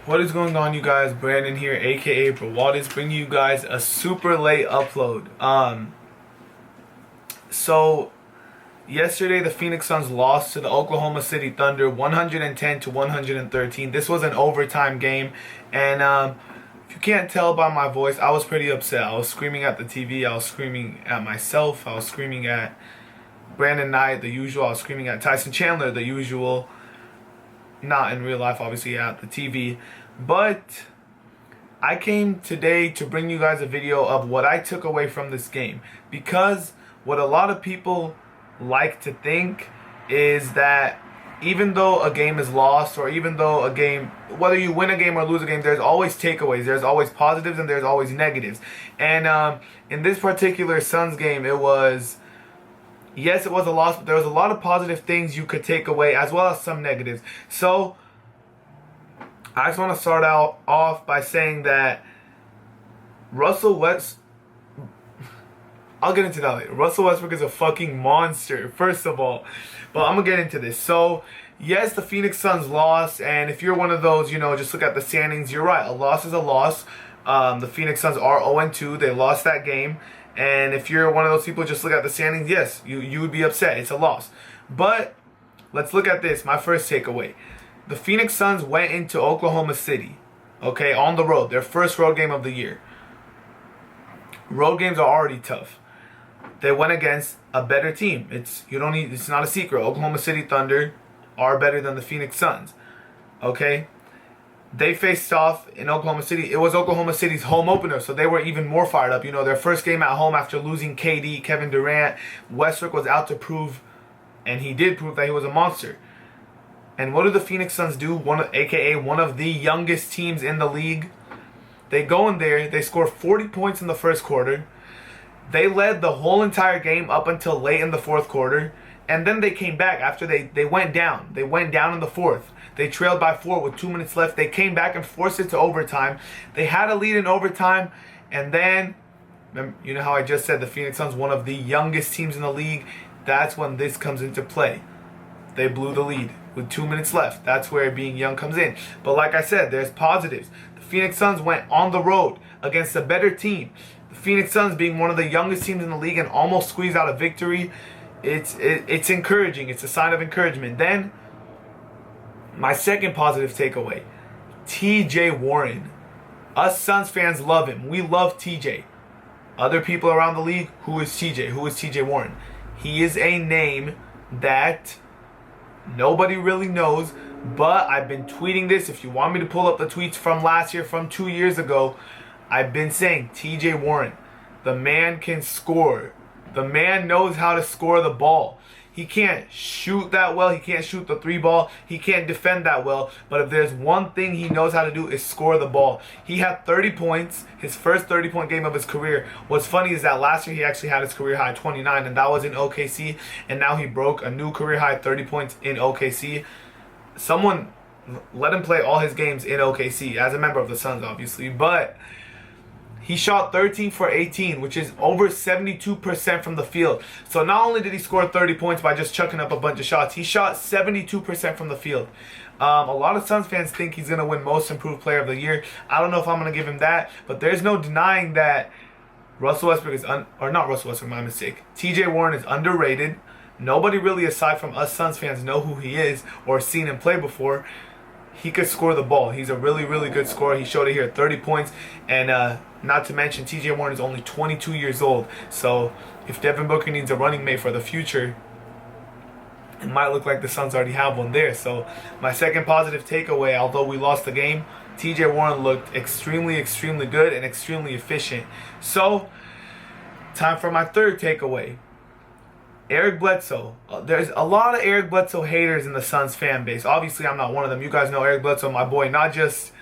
What is going on, you guys? Brandon here, aka Brawaldis, bringing you guys a super late upload. So yesterday the Phoenix Suns lost to the Oklahoma City Thunder 110 to 113. This was an overtime game, and if you can't tell by my voice, I was pretty upset. I was screaming at the TV, I was screaming at myself, I was screaming at Brandon Knight, the usual, I was screaming at Tyson Chandler, the usual. Not in real life, obviously, at the TV. But I came today to bring you guys a video of what I took away from this game. Because what a lot of people like to think is that even though a game is lost, or even though a game, whether you win a game or lose a game, there's always takeaways. There's always positives and there's always negatives. And in this particular Suns game, it was... Yes, it was a loss, but there was a lot of positive things you could take away, as well as some negatives. So, I just want to start off by saying that I'll get into that later. Russell Westbrook is a fucking monster, first of all. But I'm going to get into this. So, yes, the Phoenix Suns lost, and if you're one of those, just look at the standings, you're right. A loss is a loss. The Phoenix Suns are 0-2. They lost that game. And if you're one of those people, just look at the standings, yes, you would be upset. It's a loss. But let's look at this. My first takeaway. The Phoenix Suns went into Oklahoma City, okay, on the road. Their first road game of the year. Road games are already tough. They went against a better team. It's not a secret. Oklahoma City Thunder are better than the Phoenix Suns. Okay? They faced off in Oklahoma City. It was Oklahoma City's home opener, so they were even more fired up. Their first game at home after losing KD, Kevin Durant. Westbrook was out to prove, and he did prove that he was a monster. And what do the Phoenix Suns do? AKA one of the youngest teams in the league. They go in there, they score 40 points in the first quarter. They led the whole entire game up until late in the fourth quarter. And then they came back after they went down. They went down in the fourth. They trailed by 4 with 2 minutes left. They came back and forced it to overtime. They had a lead in overtime. And then, you know how I just said the Phoenix Suns, one of the youngest teams in the league. That's when this comes into play. They blew the lead with 2 minutes left. That's where being young comes in. But like I said, there's positives. The Phoenix Suns went on the road against a better team. The Phoenix Suns being one of the youngest teams in the league and almost squeezed out a victory. It's encouraging. It's a sign of encouragement. Then, my second positive takeaway, TJ Warren. Us Suns fans love him. We love TJ. Other people around the league, who is TJ? Who is TJ Warren? He is a name that nobody really knows, but I've been tweeting this. If you want me to pull up the tweets from last year, from 2 years ago, I've been saying TJ Warren. The man can score. The man knows how to score the ball. He can't shoot that well. He can't shoot the 3 ball. He can't defend that well. But if there's one thing he knows how to do is score the ball. He had 30 points. His first 30-point game of his career. What's funny is that last year he actually had his career high 29, and that was in OKC. And now he broke a new career high 30 points in OKC. Someone let him play all his games in OKC as a member of the Suns, obviously. But he shot 13 for 18, which is over 72% from the field. So not only did he score 30 points by just chucking up a bunch of shots, he shot 72% from the field. A lot of Suns fans think he's going to win Most Improved Player of the Year. I don't know if I'm going to give him that, but there's no denying that Russell Westbrook is, not Russell Westbrook, my mistake. TJ Warren is underrated. Nobody really, aside from us Suns fans, know who he is or seen him play before. He could score the ball. He's a really, really good scorer. He showed it here, 30 points. And not to mention, TJ Warren is only 22 years old. So if Devin Booker needs a running mate for the future, it might look like the Suns already have one there. So my second positive takeaway, although we lost the game, TJ Warren looked extremely, extremely good and extremely efficient. So time for my third takeaway. Eric Bledsoe. There's a lot of Eric Bledsoe haters in the Suns fan base. Obviously, I'm not one of them. You guys know Eric Bledsoe, my boy, not just,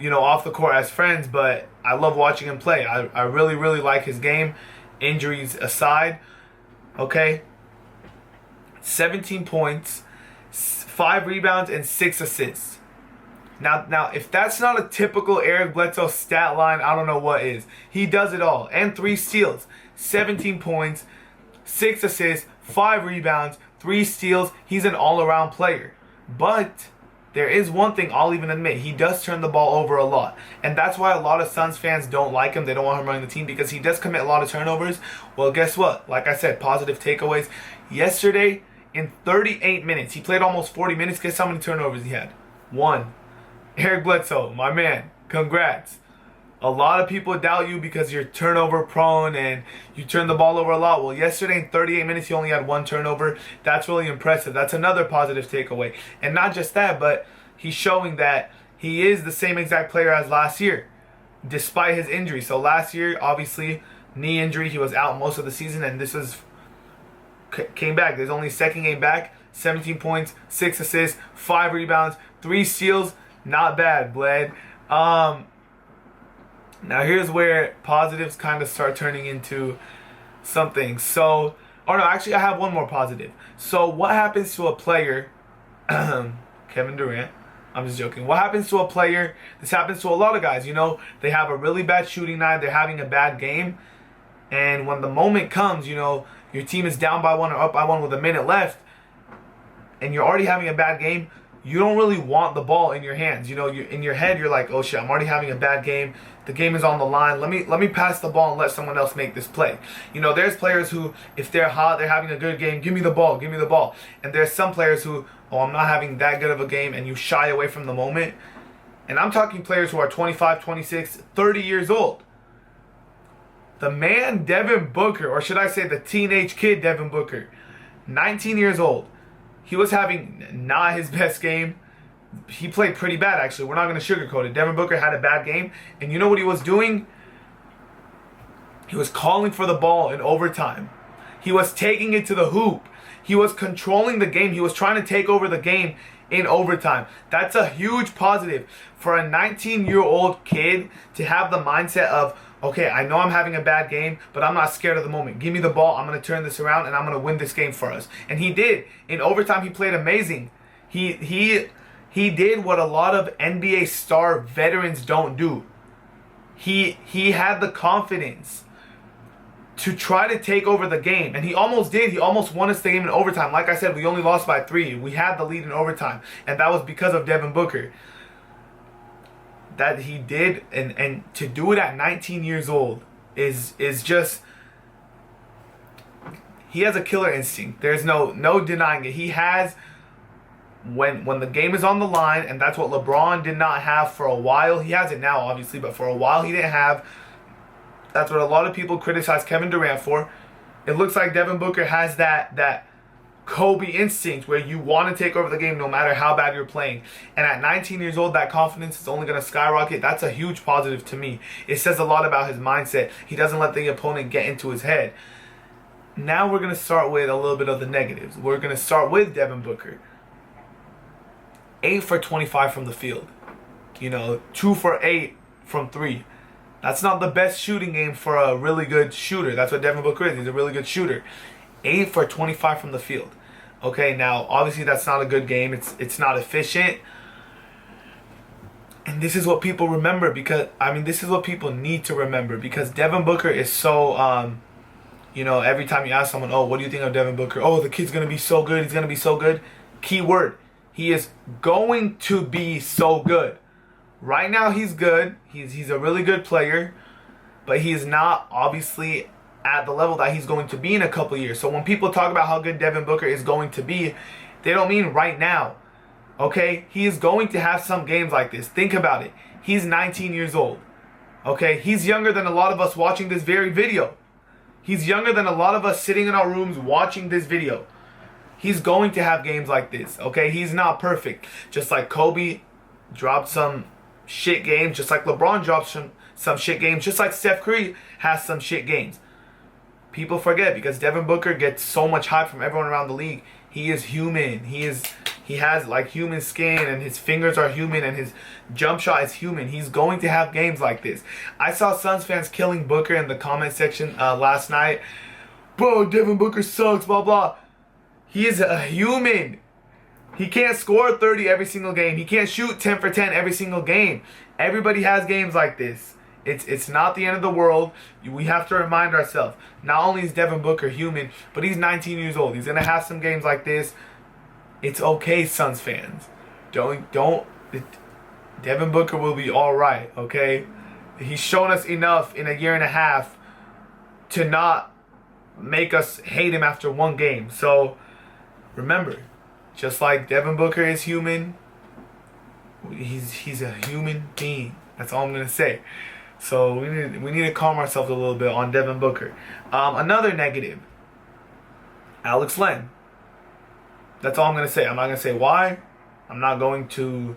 off the court as friends, but I love watching him play. I really, really like his game, injuries aside. Okay? 17 points, 5 rebounds, and 6 assists. Now, if that's not a typical Eric Bledsoe stat line, I don't know what is. He does it all. And 3 steals. 17 points, 6 assists, 5 rebounds, 3 steals. He's an all-around player. But there is one thing I'll even admit. He does turn the ball over a lot. And that's why a lot of Suns fans don't like him. They don't want him running the team because he does commit a lot of turnovers. Well, guess what? Like I said, positive takeaways. Yesterday, in 38 minutes, he played almost 40 minutes. Guess how many turnovers he had? 1. Eric Bledsoe, my man, congrats. A lot of people doubt you because you're turnover prone and you turn the ball over a lot. Well, yesterday in 38 minutes, he only had 1 turnover. That's really impressive. That's another positive takeaway. And not just that, but he's showing that he is the same exact player as last year, despite his injury. So last year, obviously, knee injury. He was out most of the season, and this is came back. There's only second game back. 17 points, 6 assists, 5 rebounds, 3 steals. Not bad, Bled. Now here's where positives kind of start turning into something. So, or no, actually I have one more positive. So what happens to a player, Kevin Durant, I'm just joking. What happens to a player, this happens to a lot of guys, you know, they have a really bad shooting night, they're having a bad game, and when the moment comes, you know, your team is down by 1 or up by 1 with a minute left, and you're already having a bad game, you don't really want the ball in your hands. You know, in your head, you're like, oh shit, I'm already having a bad game. The game is on the line. Let me pass the ball and let someone else make this play. You know, there's players who, if they're hot, they're having a good game, give me the ball, give me the ball. And there's some players who, oh, I'm not having that good of a game, and you shy away from the moment. And I'm talking players who are 25, 26, 30 years old. The man, Devin Booker, or should I say the teenage kid, Devin Booker, 19 years old. He was having not his best game. He played pretty bad, actually. We're not going to sugarcoat it. Devin Booker had a bad game. And you know what he was doing? He was calling for the ball in overtime. He was taking it to the hoop. He was controlling the game. He was trying to take over the game in overtime. That's a huge positive for a 19-year-old kid to have the mindset of, okay, I know I'm having a bad game, but I'm not scared of the moment. Give me the ball. I'm going to turn this around, and I'm going to win this game for us. And he did. In overtime, he played amazing. He did what a lot of NBA star veterans don't do. He had the confidence to try to take over the game. And he almost did. He almost won us the game in overtime. Like I said, we only lost by 3. We had the lead in overtime. And that was because of Devin Booker. That he did, and to do it at 19 years old is just, he has a killer instinct. There's no denying it. He has, when the game is on the line, and that's what LeBron did not have for a while. He has it now, obviously, but for a while he didn't have. That's what a lot of people criticize Kevin Durant for. It looks like Devin Booker has that Kobe instinct where you want to take over the game no matter how bad you're playing. And at 19 years old, that confidence is only going to skyrocket. That's a huge positive to me. It says a lot about his mindset. He doesn't let the opponent get into his head. Now we're going to start with a little bit of the negatives. We're going to start with Devin Booker. 8 for 25 from the field. You know, 2 for 8 from 3. That's not the best shooting game for a really good shooter. That's what Devin Booker is. He's a really good shooter. 8 for 25 from the field. Okay, now obviously that's not a good game. It's not efficient. And this is what people remember because, I mean, this is what people need to remember because Devin Booker is so, you know, every time you ask someone, oh, what do you think of Devin Booker? Oh, the kid's going to be so good. He's going to be so good. Key word. He is going to be so good. Right now he's good. He's a really good player. But he is not obviously at the level that he's going to be in a couple years. So when people talk about how good Devin Booker is going to be, they don't mean right now. Okay? He is going to have some games like this. Think about it. He's 19 years old. Okay? He's younger than a lot of us watching this very video. He's younger than a lot of us sitting in our rooms watching this video. He's going to have games like this. Okay? He's not perfect. Just like Kobe dropped some shit games. Just like LeBron dropped some shit games. Just like Steph Curry has some shit games. People forget because Devin Booker gets so much hype from everyone around the league. He is human. He has like human skin and his fingers are human and his jump shot is human. He's going to have games like this. I saw Suns fans killing Booker in the comment section last night. Bro, Devin Booker sucks, blah, blah. He is a human. He can't score 30 every single game. He can't shoot 10 for 10 every single game. Everybody has games like this. It's not the end of the world. We have to remind ourselves. Not only is Devin Booker human, but he's 19 years old. He's going to have some games like this. It's okay, Suns fans. Don't. Devin Booker will be all right. Okay, he's shown us enough in a year and a half to not make us hate him after one game. So remember, just like Devin Booker is human, he's a human being. That's all I'm gonna say. So we need to calm ourselves a little bit on Devin Booker. Another negative, Alex Len. That's all I'm gonna say. I'm not gonna say why. I'm not going to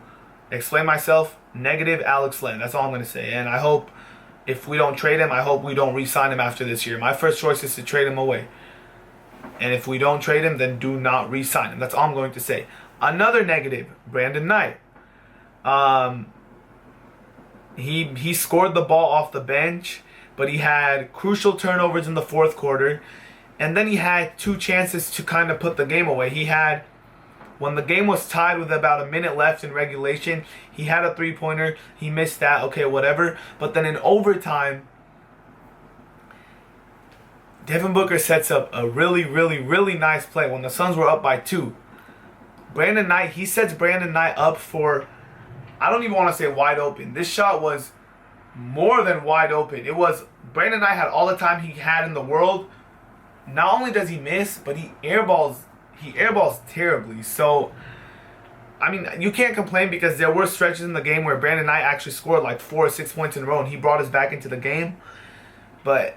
explain myself. Negative Alex Len. That's all I'm gonna say. And I hope if we don't trade him, I hope we don't re-sign him after this year. My first choice is to trade him away. And if we don't trade him, then do not re-sign him. That's all I'm going to say. Another negative, Brandon Knight. He scored the ball off the bench, but he had crucial turnovers in the fourth quarter. And then he had 2 chances to kind of put the game away. He had, when the game was tied with about a minute left in regulation, he had a 3-pointer. He missed that. Okay, whatever. But then in overtime, Devin Booker sets up a really, really, really nice play when the Suns were up by 2. Brandon Knight, he sets Brandon Knight up for, I don't even want to say wide open. This shot was more than wide open. It was, Brandon Knight had all the time he had in the world. Not only does he miss, but he airballs terribly. So, I mean, you can't complain because there were stretches in the game where Brandon Knight actually scored like 4 or 6 points in a row and he brought us back into the game. But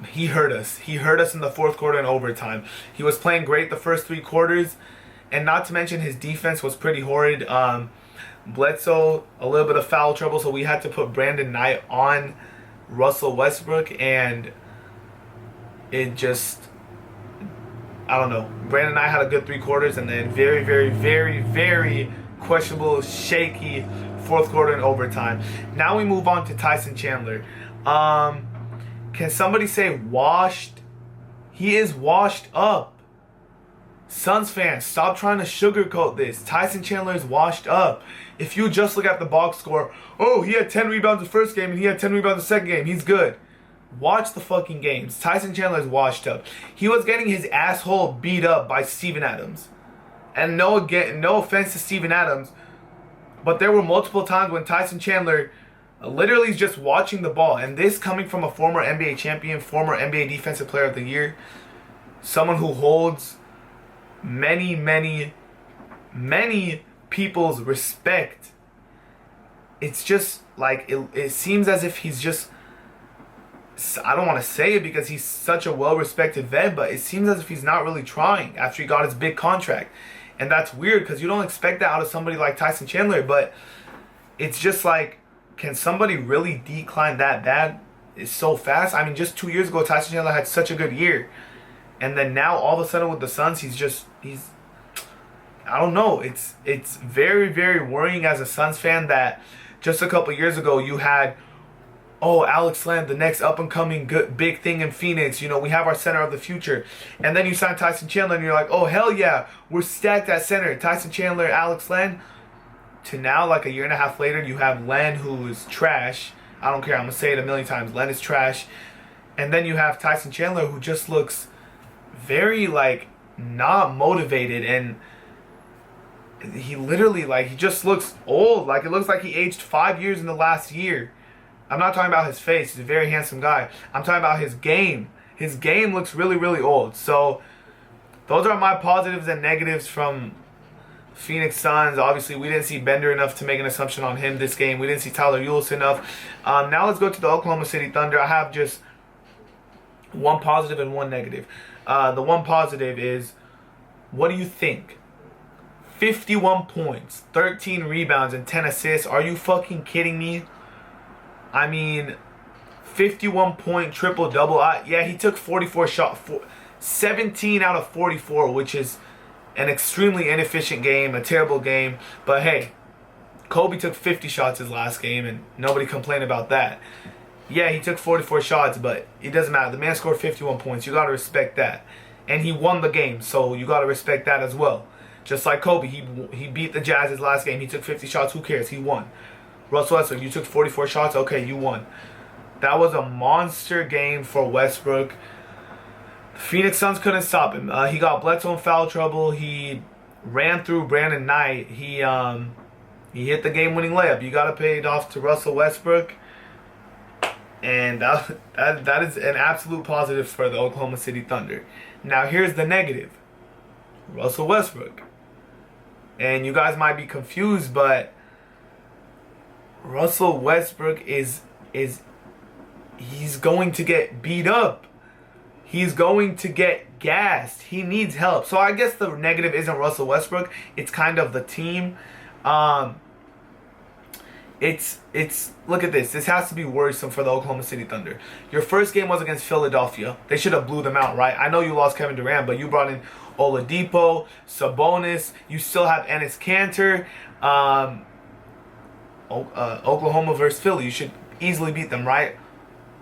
he hurt us. He hurt us in the fourth quarter and overtime. He was playing great the first 3 quarters. And not to mention his defense was pretty horrid. Bledsoe, a little bit of foul trouble, so we had to put Brandon Knight on Russell Westbrook, and it just, I don't know. Brandon Knight had a good 3 quarters, and then very, very, very, very questionable, shaky fourth quarter and overtime. Now we move on to Tyson Chandler. Can somebody say washed? He is washed up. Suns fans, stop trying to sugarcoat this. Tyson Chandler is washed up. If you just look at the box score, oh, he had 10 rebounds the first game and he had 10 rebounds the second game, he's good. Watch the fucking games. Tyson Chandler is washed up. He was getting his asshole beat up by Steven Adams. And no offense to Steven Adams, but there were multiple times when Tyson Chandler literally is just watching the ball. And this coming from a former NBA champion, former NBA Defensive Player of the Year, someone who holds many, many, many people's respect. It's just like, it seems as if he's just, I don't want to say it because he's such a well-respected vet, but it seems as if he's not really trying after he got his big contract. And that's weird because you don't expect that out of somebody like Tyson Chandler, but it's just like, can somebody really decline that bad? It's so fast. I mean, just 2 years ago, Tyson Chandler had such a good year. And then now, all of a sudden with the Suns, he's I don't know. It's very, very worrying as a Suns fan that just a couple years ago you had, oh, Alex Len, the next up-and-coming good big thing in Phoenix. You know, we have our center of the future. And then you sign Tyson Chandler and you're like, oh, hell yeah, we're stacked at center. Tyson Chandler, Alex Len. To now, like a year and a half later, you have Len, who is trash. I don't care. I'm going to say it a million times. Len is trash. And then you have Tyson Chandler, who just looks very, like, not motivated. And he literally, like, he just looks old. Like, it looks like he aged 5 years in the last year. I'm not talking about his face. He's a very handsome guy. I'm talking about his game. His game looks really, really old. So, those are my positives and negatives from Phoenix Suns. Obviously, we didn't see Bender enough to make an assumption on him this game. We didn't see Tyler Ulis enough. Now let's go to the Oklahoma City Thunder. I have just one positive and one negative. The one positive is, what do you think? 51 points, 13 rebounds, and 10 assists. Are you fucking kidding me? I mean, 51-point triple-double. Yeah, he took 44 shots. 17 out of 44, which is an extremely inefficient game, a terrible game. But hey, Kobe took 50 shots his last game, and nobody complained about that. Yeah, he took 44 shots, but it doesn't matter. The man scored 51 points. You got to respect that. And he won the game, so you got to respect that as well. Just like Kobe, he beat the Jazz his last game. He took 50 shots. Who cares? He won. Russell Westbrook, you took 44 shots. Okay, you won. That was a monster game for Westbrook. The Phoenix Suns couldn't stop him. He got Bledsoe in foul trouble. He ran through Brandon Knight. He hit the game-winning layup. You got to pay it off to Russell Westbrook. And that is an absolute positive for the Oklahoma City Thunder. Now here's the negative. Russell Westbrook. And you guys might be confused, but Russell Westbrook he's going to get beat up. He's going to get gassed. He needs help. So I guess the negative isn't Russell Westbrook. It's kind of the team. It's look at this. This has to be worrisome for the Oklahoma City Thunder. Your first game was against Philadelphia. They should have blew them out, right? I know you lost Kevin Durant, but you brought in Oladipo, Sabonis. You still have Enes Kanter. Oklahoma versus Philly. You should easily beat them, right?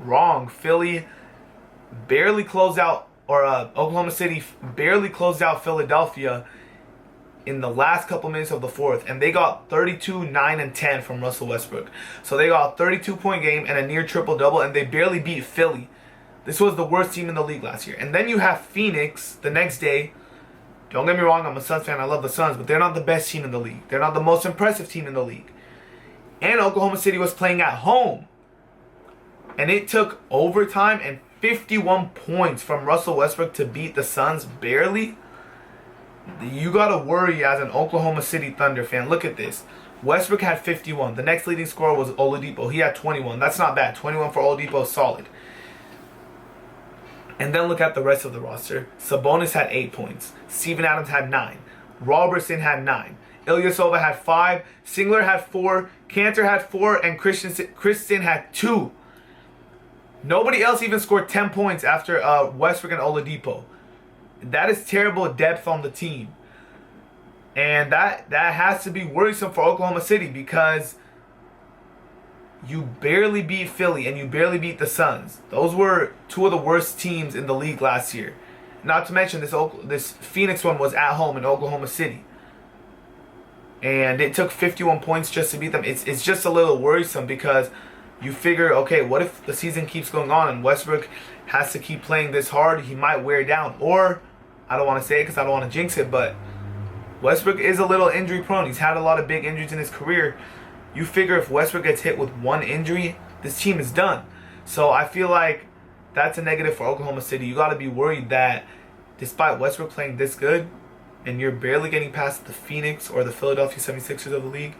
Wrong. Philly barely closed out, or Oklahoma City barely closed out Philadelphia in the last couple minutes of the fourth, and they got 32, 9, and 10 from Russell Westbrook. So they got a 32-point game and a near triple-double, and they barely beat Philly. This was the worst team in the league last year. And then you have Phoenix the next day. Don't get me wrong, I'm a Suns fan. I love the Suns, but they're not the best team in the league. They're not the most impressive team in the league. And Oklahoma City was playing at home. And it took overtime and 51 points from Russell Westbrook to beat the Suns barely. You gotta worry as an Oklahoma City Thunder fan. Look at this. Westbrook had 51. The next leading scorer was Oladipo. He had 21. That's not bad. 21 for Oladipo, solid. And then look at the rest of the roster. Sabonis had 8 points. Steven Adams had 9. Robertson had 9. Ilyasova had 5. Singler had 4. Kanter had 4. And Christensen had 2. Nobody else even scored 10 points after Westbrook and Oladipo. That is terrible depth on the team. And that has to be worrisome for Oklahoma City, because you barely beat Philly and you barely beat the Suns. Those were two of the worst teams in the league last year. Not to mention this Phoenix one was at home in Oklahoma City. And it took 51 points just to beat them. It's just a little worrisome, because you figure, okay, what if the season keeps going on and Westbrook has to keep playing this hard? He might wear down. Or, I don't want to say it because I don't want to jinx it, but Westbrook is a little injury prone. He's had a lot of big injuries in his career. You figure if Westbrook gets hit with one injury, this team is done. So I feel like that's a negative for Oklahoma City. You got to be worried that despite Westbrook playing this good, and you're barely getting past the Phoenix or the Philadelphia 76ers of the league,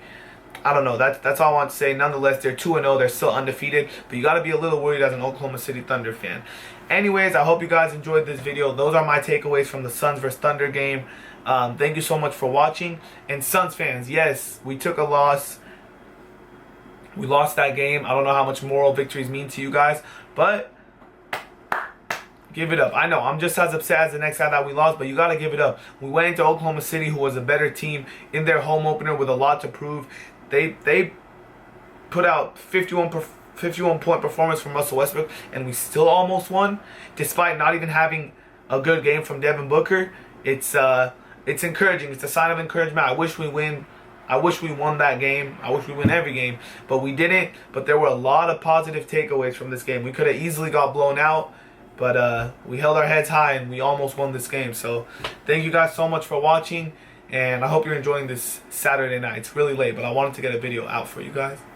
I don't know. That's all I want to say. Nonetheless, they're 2-0. They're still undefeated. But you got to be a little worried as an Oklahoma City Thunder fan. Anyways, I hope you guys enjoyed this video. Those are my takeaways from the Suns vs. Thunder game. Thank you so much for watching. And Suns fans, yes, we took a loss. We lost that game. I don't know how much moral victories mean to you guys, but give it up. I know, I'm just as upset as the next guy that we lost, but you got to give it up. We went into Oklahoma City, who was a better team, in their home opener with a lot to prove. They put out 51-point performance from Russell Westbrook, and we still almost won, despite not even having a good game from Devin Booker. It's encouraging. It's a sign of encouragement. I wish we win. I wish we won that game. I wish we win every game, but we didn't. But there were a lot of positive takeaways from this game. We could have easily got blown out, but we held our heads high and we almost won this game. So thank you guys so much for watching, and I hope you're enjoying this Saturday night. It's really late, but I wanted to get a video out for you guys.